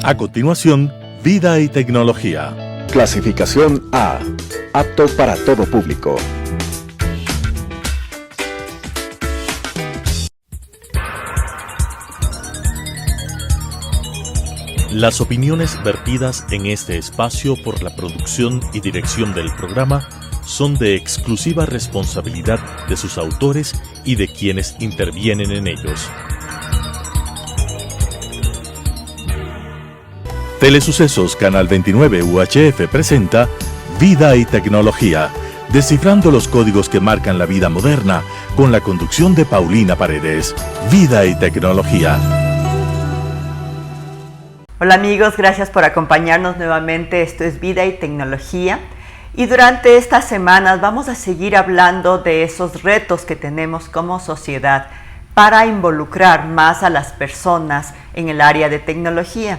A continuación, Vida y Tecnología. Clasificación A. Apto para todo público. Las opiniones vertidas en este espacio por la producción y dirección del programa son de exclusiva responsabilidad de sus autores y de quienes intervienen en ellos. Telesucesos Canal 29 UHF presenta Vida y Tecnología, descifrando los códigos que marcan la vida moderna, con la conducción de Paulina Paredes. Vida y Tecnología. Hola amigos, gracias por acompañarnos nuevamente. Esto es Vida y Tecnología. Y durante estas semanas vamos a seguir hablando de esos retos que tenemos como sociedad para involucrar más a las personas en el área de tecnología.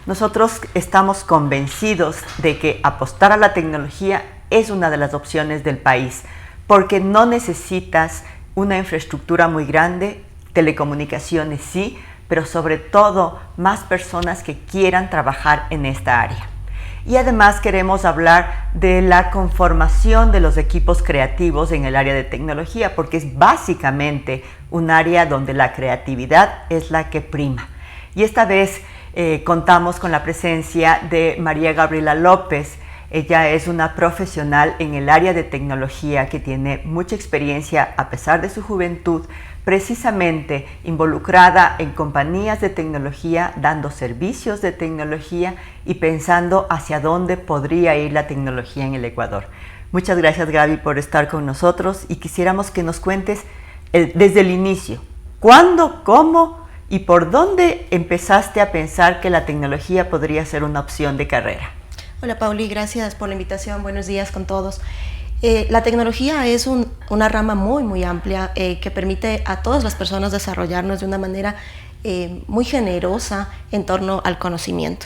Nosotros estamos convencidos de que apostar a la tecnología es una de las opciones del país, porque no necesitas una infraestructura muy grande, telecomunicaciones sí, pero sobre todo más personas que quieran trabajar en esta área. Y además queremos hablar de la conformación de los equipos creativos en el área de tecnología, porque es básicamente un área donde la creatividad es la que prima. Y esta vez contamos con la presencia de María Gabriela López. Ella es una profesional en el área de tecnología que tiene mucha experiencia a pesar de su juventud, precisamente involucrada en compañías de tecnología, dando servicios de tecnología y pensando hacia dónde podría ir la tecnología en el Ecuador. Muchas gracias, Gaby, por estar con nosotros y quisiéramos que nos cuentes desde el inicio, ¿cuándo, cómo y por dónde empezaste a pensar que la tecnología podría ser una opción de carrera? Hola Pauli, gracias por la invitación, buenos días con todos. La tecnología es una rama muy amplia que permite a todas las personas desarrollarnos de una manera muy generosa en torno al conocimiento.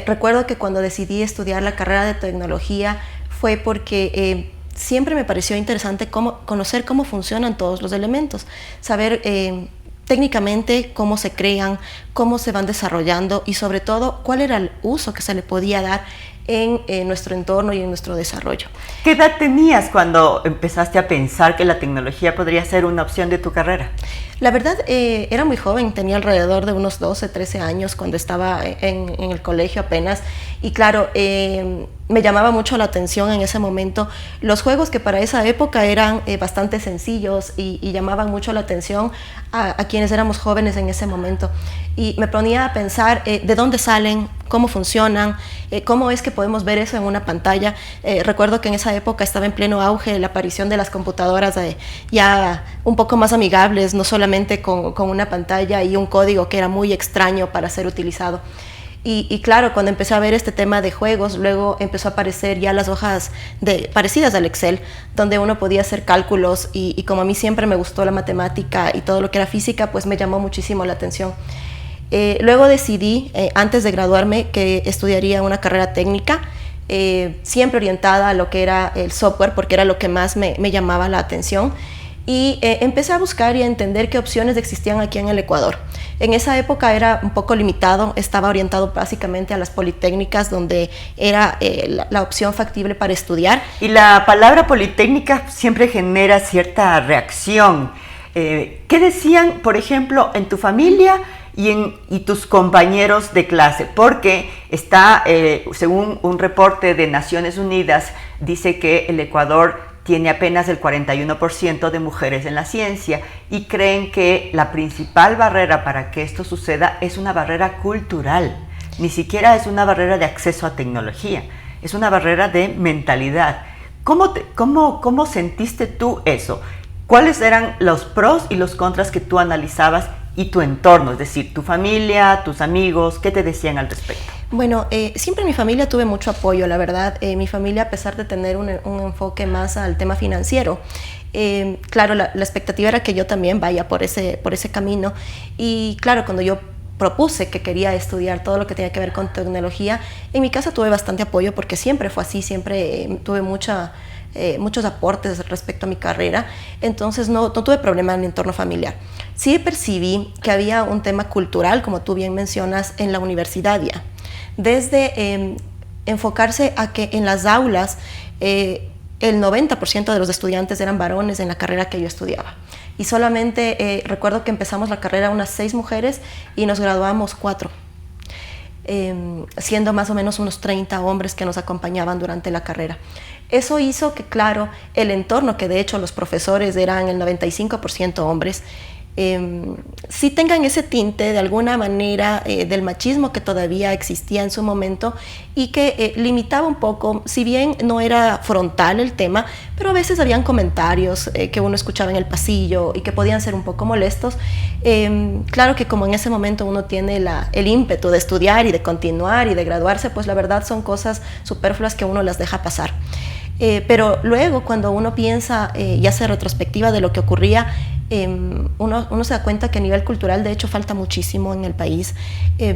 Recuerdo que cuando decidí estudiar la carrera de tecnología fue porque siempre me pareció interesante conocer cómo funcionan todos los elementos, saber técnicamente cómo se crean, cómo se van desarrollando y sobre todo cuál era el uso que se le podía dar en nuestro entorno y en nuestro desarrollo. ¿Qué edad tenías cuando empezaste a pensar que la tecnología podría ser una opción de tu carrera? La verdad, era muy joven, tenía alrededor de unos 12, 13 años cuando estaba en el colegio apenas. Y claro, me llamaba mucho la atención en ese momento los juegos que para esa época eran bastante sencillos y llamaban mucho la atención a quienes éramos jóvenes en ese momento. Y me ponía a pensar de dónde salen, cómo funcionan, cómo es que podemos ver eso en una pantalla. Recuerdo que en esa época estaba en pleno auge la aparición de las computadoras ya un poco más amigables, no solamente con una pantalla y un código que era muy extraño para ser utilizado. Y claro, cuando empecé a ver este tema de juegos, luego empezó a aparecer ya las hojas parecidas al Excel, donde uno podía hacer cálculos y como a mí siempre me gustó la matemática y todo lo que era física, pues me llamó muchísimo la atención. Luego decidí, antes de graduarme, que estudiaría una carrera técnica, siempre orientada a lo que era el software, porque era lo que más me llamaba la atención. Y empecé a buscar y a entender qué opciones existían aquí en el Ecuador. En esa época era un poco limitado, estaba orientado básicamente a las politécnicas, donde era la opción factible para estudiar. Y la palabra politécnica siempre genera cierta reacción. ¿Qué decían, por ejemplo, en tu familia y tus compañeros de clase? Porque está, según un reporte de Naciones Unidas, dice que el Ecuador tiene apenas el 41% de mujeres en la ciencia y creen que la principal barrera para que esto suceda es una barrera cultural. Ni siquiera es una barrera de acceso a tecnología, es una barrera de mentalidad. ¿Cómo sentiste tú eso? ¿Cuáles eran los pros y los contras que tú analizabas y tu entorno? Es decir, tu familia, tus amigos, ¿qué te decían al respecto? Bueno, siempre en mi familia tuve mucho apoyo, la verdad. Mi familia, a pesar de tener un enfoque más al tema financiero, claro, la expectativa era que yo también vaya por ese camino. Y claro, cuando yo propuse que quería estudiar todo lo que tenía que ver con tecnología, en mi casa tuve bastante apoyo porque siempre fue así, siempre tuve muchos aportes respecto a mi carrera, entonces no tuve problema en el entorno familiar. Sí percibí que había un tema cultural, como tú bien mencionas, en la universidad ya. desde enfocarse a que en las aulas el 90% de los estudiantes eran varones en la carrera que yo estudiaba. Y solamente recuerdo que empezamos la carrera unas 6 mujeres y nos graduamos 4. Siendo más o menos unos 30 hombres que nos acompañaban durante la carrera. Eso hizo que, claro, el entorno, que de hecho los profesores eran el 95% hombres, sí tengan ese tinte de alguna manera del machismo que todavía existía en su momento y que limitaba un poco, si bien no era frontal el tema, pero a veces habían comentarios que uno escuchaba en el pasillo y que podían ser un poco molestos. Claro que como en ese momento uno tiene el ímpetu de estudiar y de continuar y de graduarse, pues la verdad son cosas superfluas que uno las deja pasar. Pero luego cuando uno piensa y hace retrospectiva de lo que ocurría, uno se da cuenta que a nivel cultural de hecho falta muchísimo en el país.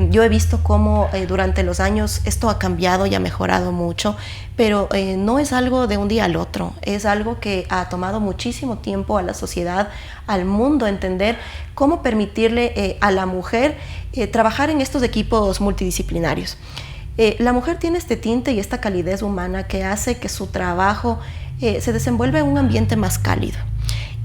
Yo he visto cómo durante los años esto ha cambiado y ha mejorado mucho, pero no es algo de un día al otro, es algo que ha tomado muchísimo tiempo a la sociedad, al mundo, entender cómo permitirle a la mujer trabajar en estos equipos multidisciplinarios. La mujer tiene este tinte y esta calidez humana que hace que su trabajo se desenvuelva en un ambiente más cálido.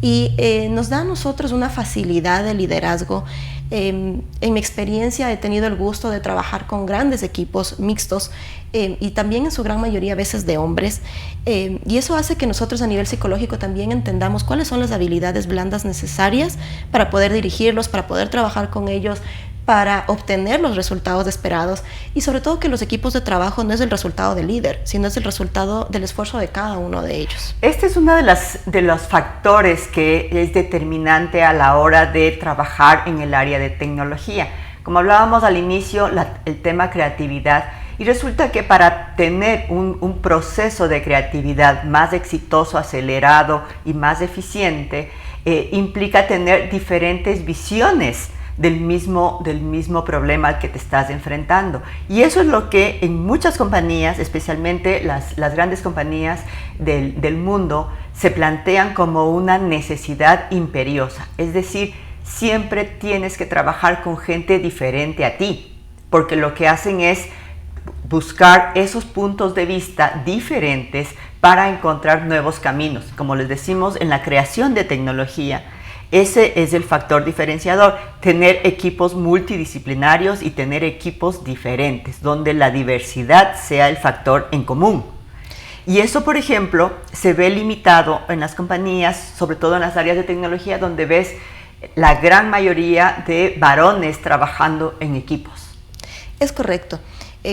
Y nos da a nosotros una facilidad de liderazgo. En mi experiencia he tenido el gusto de trabajar con grandes equipos mixtos y también en su gran mayoría a veces de hombres, y eso hace que nosotros a nivel psicológico también entendamos cuáles son las habilidades blandas necesarias para poder dirigirlos, para poder trabajar con ellos, para obtener los resultados esperados, y sobre todo que los equipos de trabajo no es el resultado del líder, sino es el resultado del esfuerzo de cada uno de ellos. Este es uno de los factores que es determinante a la hora de trabajar en el área de tecnología. Como hablábamos al inicio, el tema creatividad, y resulta que para tener un proceso de creatividad más exitoso, acelerado y más eficiente, implica tener diferentes visiones del mismo problema al que te estás enfrentando. Y eso es lo que en muchas compañías, especialmente las grandes compañías del mundo, se plantean como una necesidad imperiosa. Es decir, siempre tienes que trabajar con gente diferente a ti, porque lo que hacen es buscar esos puntos de vista diferentes para encontrar nuevos caminos. Como les decimos, en la creación de tecnología, ese es el factor diferenciador, tener equipos multidisciplinarios y tener equipos diferentes, donde la diversidad sea el factor en común. Y eso, por ejemplo, se ve limitado en las compañías, sobre todo en las áreas de tecnología, donde ves la gran mayoría de varones trabajando en equipos. Es correcto.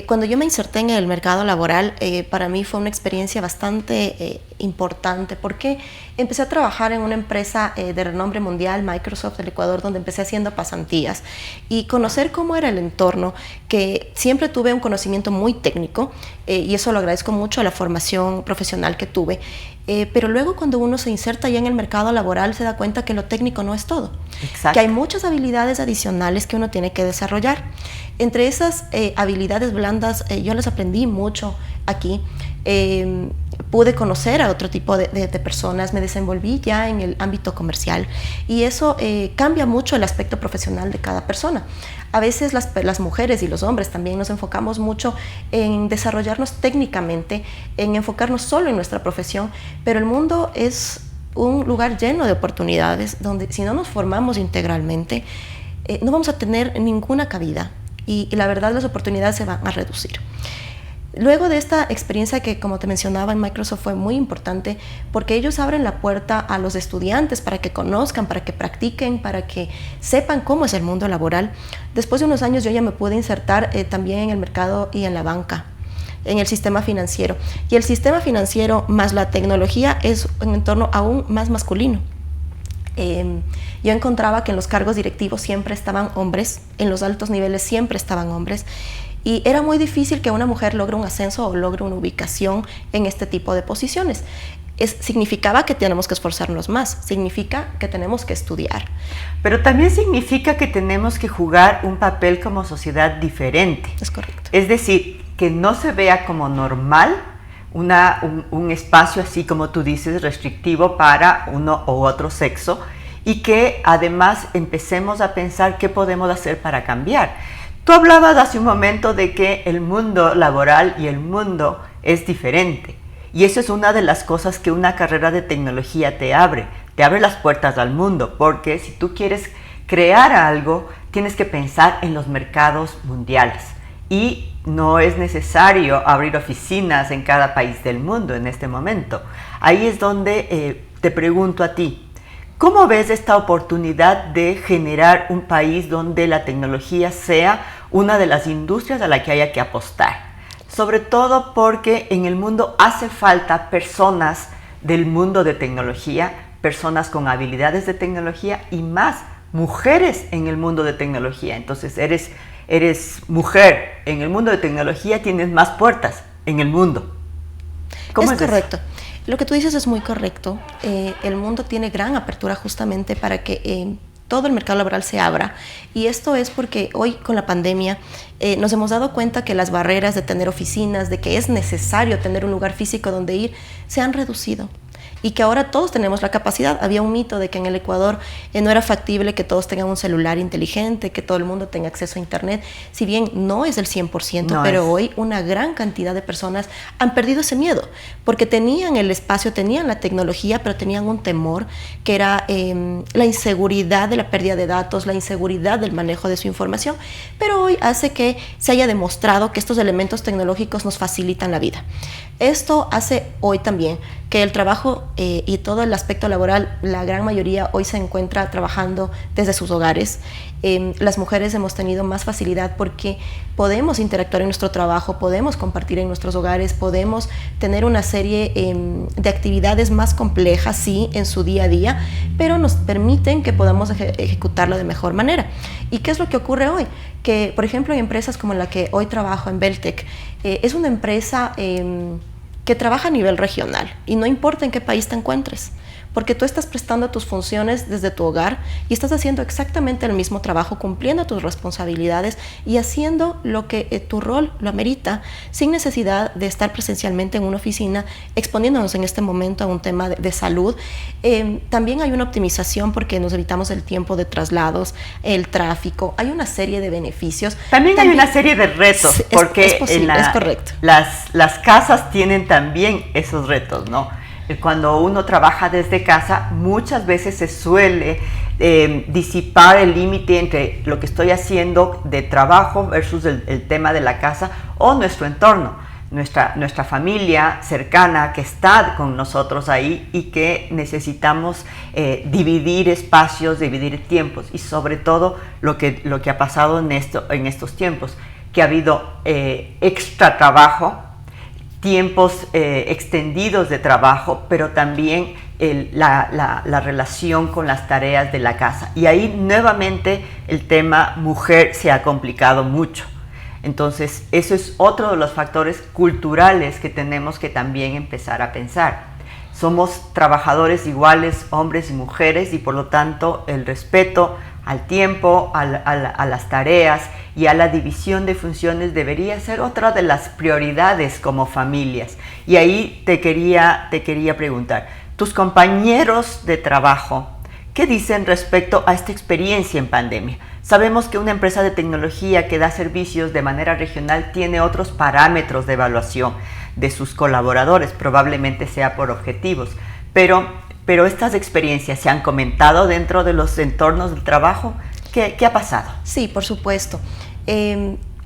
Cuando yo me inserté en el mercado laboral, para mí fue una experiencia bastante importante, porque empecé a trabajar en una empresa de renombre mundial, Microsoft del Ecuador, donde empecé haciendo pasantías y conocer cómo era el entorno, que siempre tuve un conocimiento muy técnico, y eso lo agradezco mucho a la formación profesional que tuve. Pero luego cuando uno se inserta ya en el mercado laboral se da cuenta que lo técnico no es todo. Exacto. Que hay muchas habilidades adicionales que uno tiene que desarrollar. Entre esas habilidades blandas yo las aprendí mucho aquí. Pude conocer a otro tipo de personas, me desenvolví ya en el ámbito comercial, y eso cambia mucho el aspecto profesional de cada persona. A veces las mujeres y los hombres también nos enfocamos mucho en desarrollarnos técnicamente, en enfocarnos solo en nuestra profesión, pero el mundo es un lugar lleno de oportunidades donde si no nos formamos integralmente no vamos a tener ninguna cabida, y la verdad las oportunidades se van a reducir. Luego de esta experiencia que, como te mencionaba, en Microsoft fue muy importante, porque ellos abren la puerta a los estudiantes para que conozcan, para que practiquen, para que sepan cómo es el mundo laboral. Después de unos años yo ya me pude insertar también en el mercado y en la banca, en el sistema financiero. Y el sistema financiero más la tecnología es un entorno aún más masculino. Yo encontraba que en los cargos directivos siempre estaban hombres, en los altos niveles siempre estaban hombres, y era muy difícil que una mujer logre un ascenso o logre una ubicación en este tipo de posiciones. Significaba que tenemos que esforzarnos más, significa que tenemos que estudiar. Pero también significa que tenemos que jugar un papel como sociedad diferente. Es correcto. Es decir, que no se vea como normal un espacio así como tú dices, restrictivo para uno u otro sexo, y que además empecemos a pensar qué podemos hacer para cambiar. Tú hablabas hace un momento de que el mundo laboral y el mundo es diferente. Y eso es una de las cosas que una carrera de tecnología te abre las puertas al mundo, porque si tú quieres crear algo, tienes que pensar en los mercados mundiales. Y no es necesario abrir oficinas en cada país del mundo en este momento. Ahí es donde te pregunto a ti, ¿cómo ves esta oportunidad de generar un país donde la tecnología sea una de las industrias a la que haya que apostar? Sobre todo porque en el mundo hace falta personas del mundo de tecnología, personas con habilidades de tecnología y más mujeres en el mundo de tecnología. Entonces eres mujer en el mundo de tecnología, tienes más puertas en el mundo. ¿Cómo es correcto? Eso? Lo que tú dices es muy correcto. El mundo tiene gran apertura justamente para que todo el mercado laboral se abra, y esto es porque hoy con la pandemia nos hemos dado cuenta que las barreras de tener oficinas, de que es necesario tener un lugar físico donde ir, se han reducido. Y que ahora todos tenemos la capacidad. Había un mito de que en el Ecuador no era factible que todos tengan un celular inteligente, que todo el mundo tenga acceso a internet. Si bien no es el 100%, pero hoy una gran cantidad de personas han perdido ese miedo, porque tenían el espacio, tenían la tecnología, pero tenían un temor que era la inseguridad de la pérdida de datos, la inseguridad del manejo de su información. Pero hoy hace que se haya demostrado que estos elementos tecnológicos nos facilitan la vida. Esto hace hoy también que el trabajo y todo el aspecto laboral, la gran mayoría hoy se encuentra trabajando desde sus hogares. Las mujeres hemos tenido más facilidad porque podemos interactuar en nuestro trabajo, podemos compartir en nuestros hogares, podemos tener una serie de actividades más complejas, sí, en su día a día, pero nos permiten que podamos ejecutarlo de mejor manera. ¿Y qué es lo que ocurre hoy? Que, por ejemplo, en empresas como la que hoy trabajo en Beltec, es una empresa que trabaja a nivel regional y no importa en qué país te encuentres, porque tú estás prestando tus funciones desde tu hogar y estás haciendo exactamente el mismo trabajo, cumpliendo tus responsabilidades y haciendo lo que tu rol lo amerita, sin necesidad de estar presencialmente en una oficina, exponiéndonos en este momento a un tema de salud. También hay una optimización porque nos evitamos el tiempo de traslados, el tráfico, hay una serie de beneficios. También hay una serie de retos, porque es posible, es correcto. Las casas tienen también esos retos, ¿no? Cuando uno trabaja desde casa, muchas veces se suele disipar el límite entre lo que estoy haciendo de trabajo versus el tema de la casa o nuestro entorno, nuestra familia cercana que está con nosotros ahí y que necesitamos dividir espacios, dividir tiempos, y sobre todo lo que ha pasado en estos tiempos, que ha habido extra trabajo, tiempos extendidos de trabajo, pero también la relación con las tareas de la casa. Y ahí nuevamente el tema mujer se ha complicado mucho. Entonces, eso es otro de los factores culturales que tenemos que también empezar a pensar. Somos trabajadores iguales, hombres y mujeres, y por lo tanto el respeto al tiempo, a las tareas y a la división de funciones debería ser otra de las prioridades como familias. Y ahí te quería preguntar, tus compañeros de trabajo, ¿qué dicen respecto a esta experiencia en pandemia? Sabemos que una empresa de tecnología que da servicios de manera regional tiene otros parámetros de evaluación de sus colaboradores, probablemente sea por objetivos, pero estas experiencias se han comentado dentro de los entornos del trabajo. ¿Qué ha pasado? Sí, por supuesto.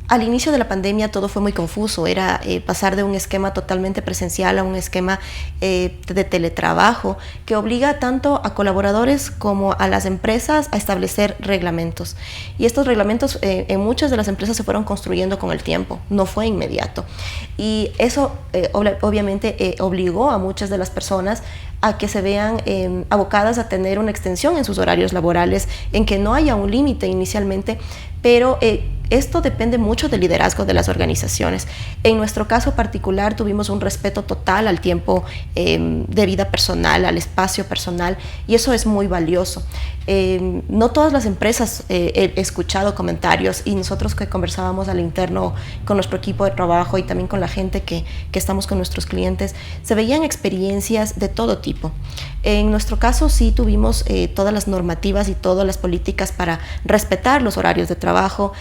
Al inicio de la pandemia todo fue muy confuso, era pasar de un esquema totalmente presencial a un esquema de teletrabajo que obliga tanto a colaboradores como a las empresas a establecer reglamentos. Y estos reglamentos en muchas de las empresas se fueron construyendo con el tiempo, no fue inmediato. Y eso obviamente obligó a muchas de las personas a que se vean abocadas a tener una extensión en sus horarios laborales, en que no haya un límite inicialmente, pero esto depende mucho del liderazgo de las organizaciones. En nuestro caso particular tuvimos un respeto total al tiempo de vida personal, al espacio personal, y eso es muy valioso. No todas las empresas he escuchado comentarios, y nosotros que conversábamos al interno con nuestro equipo de trabajo y también con la gente que estamos con nuestros clientes, se veían experiencias de todo tipo. En nuestro caso sí tuvimos todas las normativas y todas las políticas para respetar los horarios de trabajo.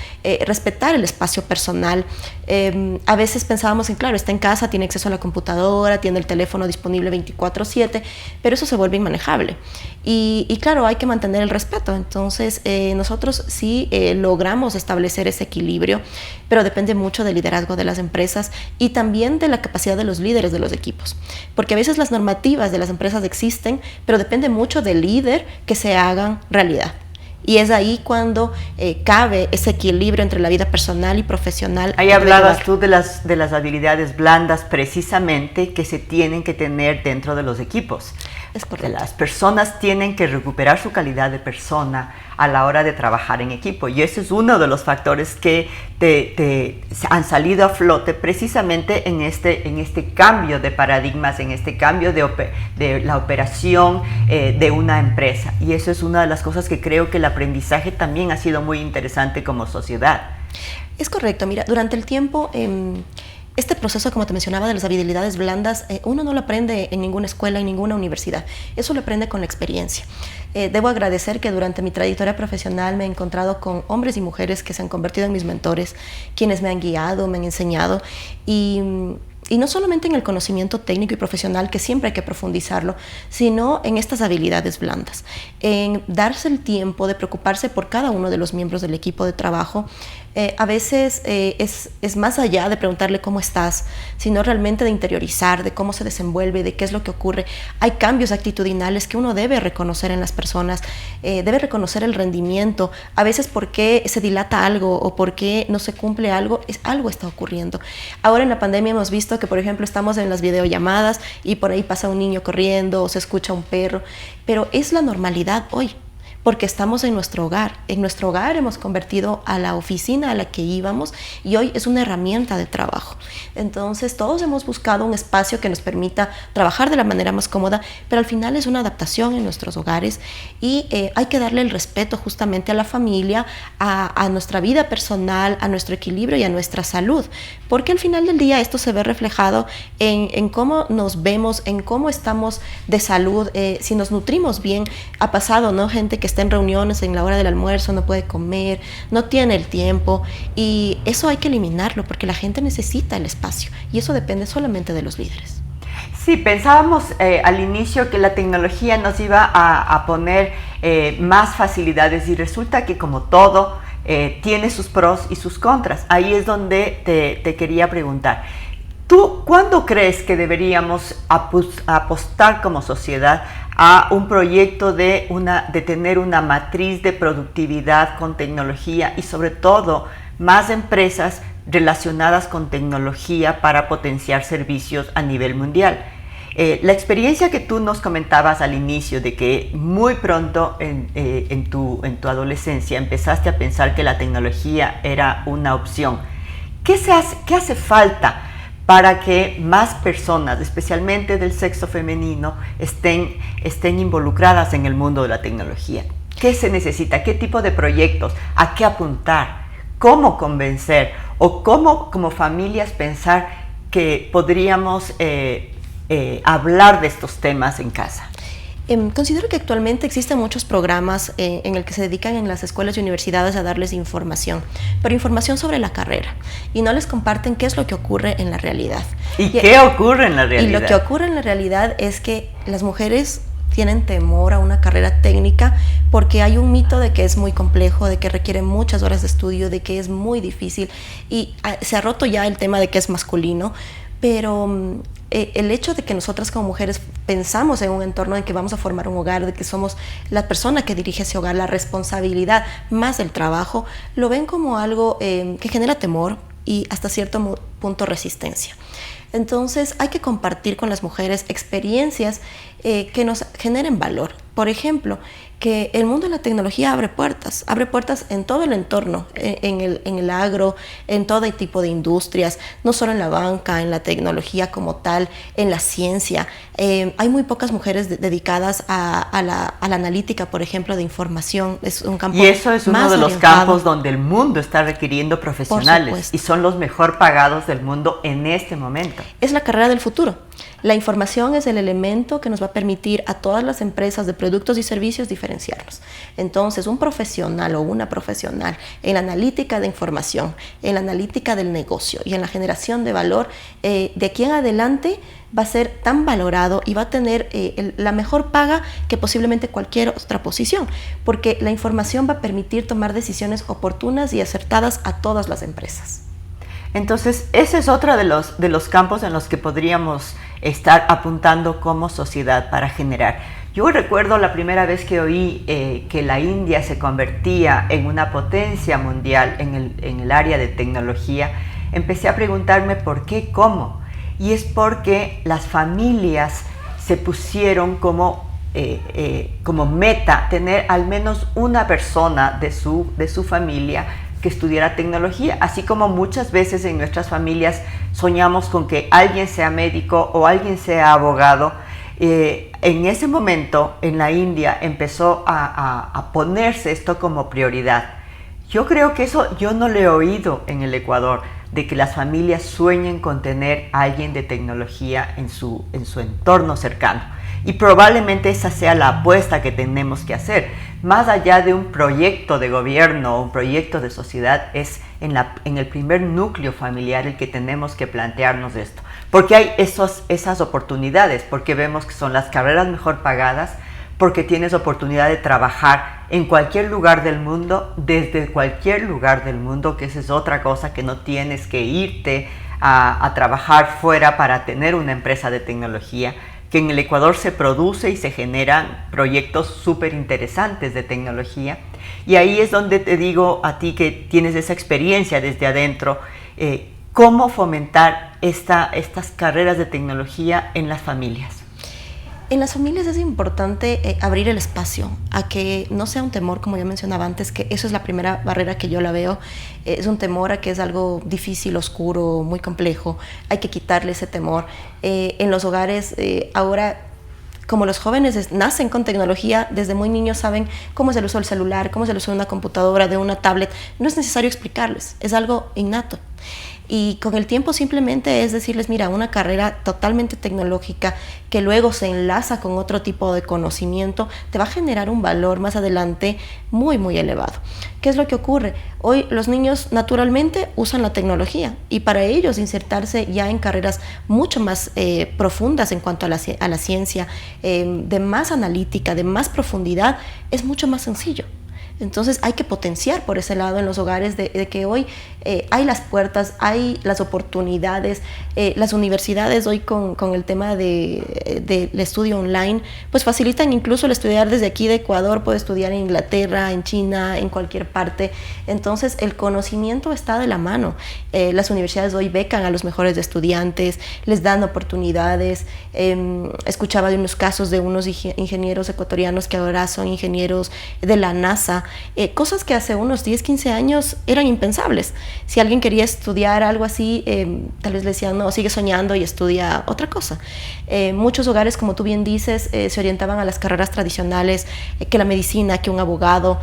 respetar el espacio personal. A veces pensábamos en, claro, está en casa, tiene acceso a la computadora, tiene el teléfono disponible 24/7, pero eso se vuelve inmanejable. Y claro, hay que mantener el respeto. Entonces, nosotros sí logramos establecer ese equilibrio, pero depende mucho del liderazgo de las empresas y también de la capacidad de los líderes de los equipos. Porque a veces las normativas de las empresas existen, pero depende mucho del líder que se hagan realidad. Y es ahí cuando cabe ese equilibrio entre la vida personal y profesional. Ahí hablabas tú de las habilidades blandas precisamente que se tienen que tener dentro de los equipos. Es correcto. Las personas tienen que recuperar su calidad de persona a la hora de trabajar en equipo. Y ese es uno de los factores que han salido a flote precisamente en este cambio de paradigmas, en este cambio de la operación de una empresa. Y eso es una de las cosas que creo que el aprendizaje también ha sido muy interesante como sociedad. Es correcto. Mira, durante el tiempo... Este proceso, como te mencionaba, de las habilidades blandas, uno no lo aprende en ninguna escuela, en ninguna universidad. Eso lo aprende con la experiencia. Debo agradecer que durante mi trayectoria profesional me he encontrado con hombres y mujeres que se han convertido en mis mentores, quienes me han guiado, me han enseñado y no solamente en el conocimiento técnico y profesional, que siempre hay que profundizarlo, sino en estas habilidades blandas, en darse el tiempo de preocuparse por cada uno de los miembros del equipo de trabajo. A veces es más allá de preguntarle cómo estás, sino realmente de interiorizar, de cómo se desenvuelve, de qué es lo que ocurre. Hay cambios actitudinales que uno debe reconocer en las personas, debe reconocer el rendimiento, a veces por qué se dilata algo o por qué no se cumple algo, algo está ocurriendo. Ahora en la pandemia hemos visto que, por ejemplo, estamos en las videollamadas y por ahí pasa un niño corriendo o se escucha un perro, pero es la normalidad hoy. Porque estamos en nuestro hogar. En nuestro hogar hemos convertido a la oficina a la que íbamos y hoy es una herramienta de trabajo. Entonces todos hemos buscado un espacio que nos permita trabajar de la manera más cómoda, pero al final es una adaptación en nuestros hogares y hay que darle el respeto justamente a la familia, a nuestra vida personal, a nuestro equilibrio y a nuestra salud. Porque al final del día esto se ve reflejado en cómo nos vemos, en cómo estamos de salud, si nos nutrimos bien. Ha pasado, ¿no? Gente que está en reuniones en la hora del almuerzo, no puede comer, no tiene el tiempo y eso hay que eliminarlo porque la gente necesita el espacio y eso depende solamente de los líderes. Sí, pensábamos al inicio que la tecnología nos iba a poner más facilidades y resulta que como todo tiene sus pros y sus contras. Ahí es donde te quería preguntar. ¿Tú cuándo crees que deberíamos apostar como sociedad a un proyecto de tener una matriz de productividad con tecnología y sobre todo más empresas relacionadas con tecnología para potenciar servicios a nivel mundial? La experiencia que tú nos comentabas al inicio de que muy pronto en tu adolescencia empezaste a pensar que la tecnología era una opción. ¿Qué hace falta para que más personas, especialmente del sexo femenino, estén involucradas en el mundo de la tecnología? ¿Qué se necesita? ¿Qué tipo de proyectos? ¿A qué apuntar? ¿Cómo convencer? ¿O cómo como familias pensar que podríamos hablar de estos temas en casa? Considero que actualmente existen muchos programas en el que se dedican en las escuelas y universidades a darles información, pero información sobre la carrera y no les comparten qué es lo que ocurre en la realidad. ¿Y qué ocurre en la realidad? Y lo que ocurre en la realidad es que las mujeres tienen temor a una carrera técnica porque hay un mito de que es muy complejo, de que requiere muchas horas de estudio, de que es muy difícil y se ha roto ya el tema de que es masculino, pero el hecho de que nosotras como mujeres pensamos en un entorno en que vamos a formar un hogar, de que somos la persona que dirige ese hogar, la responsabilidad más del trabajo, lo ven como algo que genera temor y hasta cierto punto resistencia. Entonces hay que compartir con las mujeres experiencias que nos generen valor. Por ejemplo, que el mundo de la tecnología abre puertas en todo el entorno, en el agro, en todo tipo de industrias, no solo en la banca, en la tecnología como tal, en la ciencia. Hay muy pocas mujeres dedicadas a la analítica, por ejemplo, de información. Es un campo y eso es uno más de los orientado. campos donde el mundo está requiriendo profesionales y son los mejor pagados del mundo en este momento. Es la carrera del futuro. La información es el elemento que nos va a permitir a todas las empresas de productos y servicios diferenciarnos. Entonces, un profesional o una profesional en la analítica de información, en la analítica del negocio y en la generación de valor, de aquí en adelante va a ser tan valorado y va a tener la mejor paga que posiblemente cualquier otra posición, porque la información va a permitir tomar decisiones oportunas y acertadas a todas las empresas. Entonces, ese es otro de los campos en los que podríamos estar apuntando como sociedad para generar. Yo recuerdo la primera vez que oí que la India se convertía en una potencia mundial en el área de tecnología, empecé a preguntarme por qué, cómo. Y es porque las familias se pusieron como meta tener al menos una persona de su familia que estudiara tecnología, así como muchas veces en nuestras familias soñamos con que alguien sea médico o alguien sea abogado. En ese momento en la India empezó a ponerse esto como prioridad. Yo creo que eso yo no lo he oído en el Ecuador, de que las familias sueñen con tener a alguien de tecnología en su entorno cercano. Y probablemente esa sea la apuesta que tenemos que hacer. Más allá de un proyecto de gobierno o un proyecto de sociedad, es en el primer núcleo familiar el que tenemos que plantearnos esto. Porque hay esas oportunidades, porque vemos que son las carreras mejor pagadas, porque tienes oportunidad de trabajar en cualquier lugar del mundo, desde cualquier lugar del mundo, que esa es otra cosa, que no tienes que irte a trabajar fuera para tener una empresa de tecnología, que en el Ecuador se produce y se generan proyectos súper interesantes de tecnología. Y ahí es donde te digo a ti que tienes esa experiencia desde adentro, cómo fomentar estas carreras de tecnología en las familias. En las familias es importante abrir el espacio a que no sea un temor, como ya mencionaba antes, que eso es la primera barrera que yo la veo. Es un temor a que es algo difícil, oscuro, muy complejo. Hay que quitarle ese temor. En los hogares ahora, como los jóvenes nacen con tecnología, desde muy niños saben cómo es el uso del celular, cómo es el uso de una computadora, de una tablet. No es necesario explicarles, es algo innato. Y con el tiempo simplemente es decirles, mira, una carrera totalmente tecnológica que luego se enlaza con otro tipo de conocimiento, te va a generar un valor más adelante muy, muy elevado. ¿Qué es lo que ocurre? Hoy los niños naturalmente usan la tecnología y para ellos insertarse ya en carreras mucho más profundas en cuanto a la ciencia, de más analítica, de más profundidad, es mucho más sencillo. Entonces hay que potenciar por ese lado en los hogares de que hoy hay las puertas, hay las oportunidades. Las universidades hoy con el tema del estudio online, pues facilitan incluso el estudiar desde aquí de Ecuador, puede estudiar en Inglaterra, en China, en cualquier parte. Entonces el conocimiento está de la mano. Las universidades hoy becan a los mejores estudiantes, les dan oportunidades. Escuchaba de unos casos de unos ingenieros ecuatorianos que ahora son ingenieros de la NASA. Cosas que hace unos 10, 15 años eran impensables. Si alguien quería estudiar algo así, tal vez le decían, no, sigue soñando y estudia otra cosa. Muchos hogares, como tú bien dices, se orientaban a las carreras tradicionales, que la medicina, que un abogado,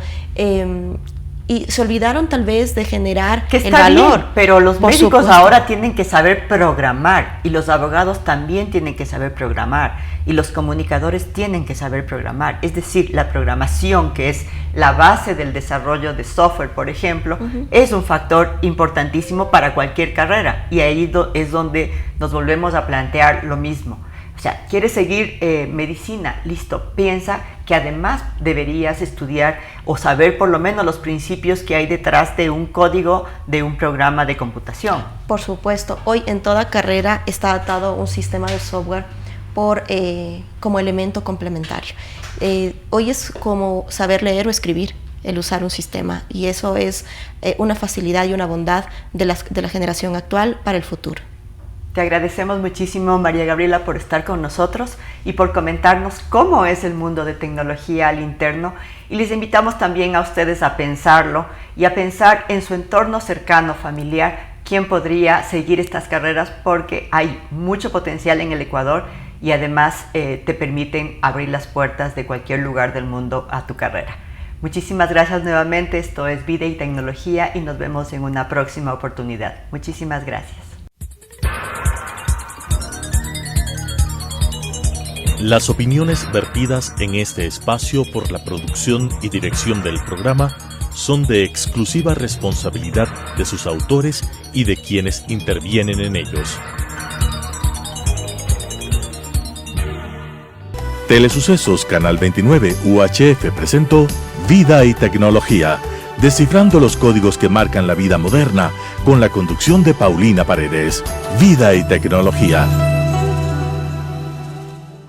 y se olvidaron tal vez de generar que está el valor. Bien, pero los médicos supuesto. Ahora tienen que saber programar y los abogados también tienen que saber programar y los comunicadores tienen que saber programar. Es decir, la programación, que es la base del desarrollo de software, por ejemplo, es un factor importantísimo para cualquier carrera y ahí es donde nos volvemos a plantear lo mismo. O sea, ¿quieres seguir medicina? Listo, piensa que además deberías estudiar o saber por lo menos los principios que hay detrás de un código de un programa de computación. Por supuesto, hoy en toda carrera está atado un sistema de software como elemento complementario. Hoy es como saber leer o escribir, el usar un sistema, y eso es una facilidad y una bondad de la generación actual para el futuro. Te agradecemos muchísimo, María Gabriela, por estar con nosotros y por comentarnos cómo es el mundo de tecnología al interno. Y les invitamos también a ustedes a pensarlo y a pensar en su entorno cercano, familiar, quién podría seguir estas carreras, porque hay mucho potencial en el Ecuador y además te permiten abrir las puertas de cualquier lugar del mundo a tu carrera. Muchísimas gracias nuevamente. Esto es Vida y Tecnología y nos vemos en una próxima oportunidad. Muchísimas gracias. Las opiniones vertidas en este espacio por la producción y dirección del programa son de exclusiva responsabilidad de sus autores y de quienes intervienen en ellos. Telesucesos Canal 29 UHF presentó Vida y Tecnología, descifrando los códigos que marcan la vida moderna, con la conducción de Paulina Paredes. Vida y Tecnología.